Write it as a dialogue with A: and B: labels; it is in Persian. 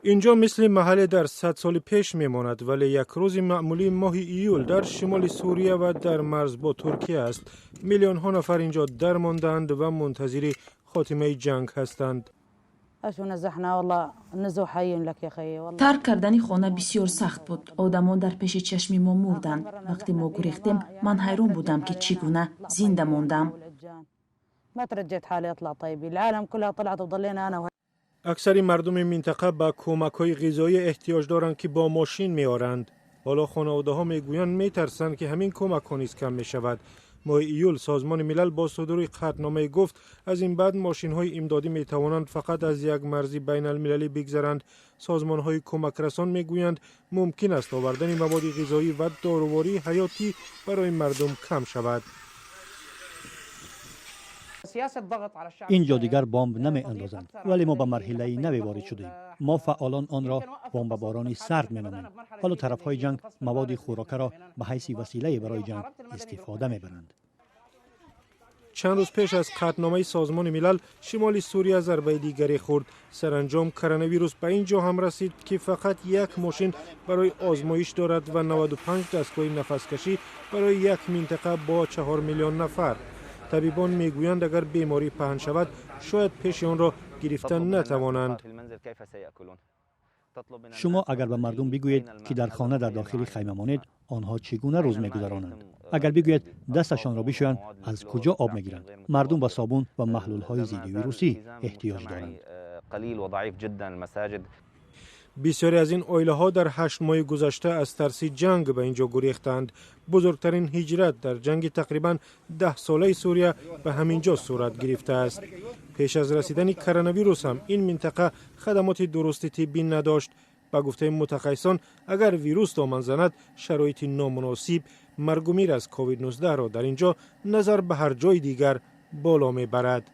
A: اینجا مثل محل در 100 سال پیش میماند، ولی یک روز معمولی ماه ایول در شمال سوریه و در مرز با ترکیه است. میلیون ها نفر اینجا درماندند و منتظر خاتمه جنگ هستند.
B: ترک کردن خانه بسیار سخت بود. آدمان در پیش چشم ما مردند. وقتی ما گریختیم من حیران بودم که چگونه زنده ماندم.
A: اکثر مردم منطقه به کمک‌های غذایی احتیاج دارند که با ماشین می‌آورند. حالا خانواده‌ها میگویند می‌ترسند که همین کمک‌ها نیز کم می‌شود. ماه ایول سازمان ملل با صدور قطعنامه گفت از این بعد ماشین‌های امدادی می‌توانند فقط از یک مرز بین المللی بگذرند. سازمان‌های کمک رسان می‌گویند ممکن است آوردن مواد غذایی و داروواری حیاتی برای مردم کم شود.
C: اینجا دیگر بمب نمی اندازند، ولی ما به مرحله نوی وارد شدیم. ما فعالان آن را بمب باران سرد می نامیم. حالا طرفهای جنگ مواد خوراکه را به حیث وسیله برای جنگ استفاده می برند.
A: چند روز پیش از قطعنامه سازمان ملل شمال سوریه ضربه دیگری خورد. سرانجام کرونا ویروس به اینجا هم رسید که فقط یک ماشین برای آزمایش دارد و 95 دستگاه نفسکشی برای یک منطقه با 4 میلیون نفر. طبیبان میگویند اگر بیماری پهن شود شاید پیش آن را گرفتن نتوانند.
C: شما اگر به مردم بگویید که در خانه در داخل خیمه مانید، آنها چگونه روز میگذرانند؟ اگر بگویید دستشان را بشویند، از کجا آب میگیرند؟ مردم به صابون و محلول های ضد ویروسی احتیاج دارند.
A: بسیاری از این عائله ها در 8 ماه گذشته از ترس جنگ به اینجا گریختند. بزرگترین هجرت در جنگ تقریبا 10 ساله سوریه به همینجا صورت گرفته است. پیش از رسیدن کرونا ویروس هم این منطقه خدمات درست طبی نداشت. با گفته متخصصان اگر ویروس دامن زند شرایط نامناسب مرگ و میر از کووید 19 را در اینجا نظر به هر جای دیگر بالا میبرد.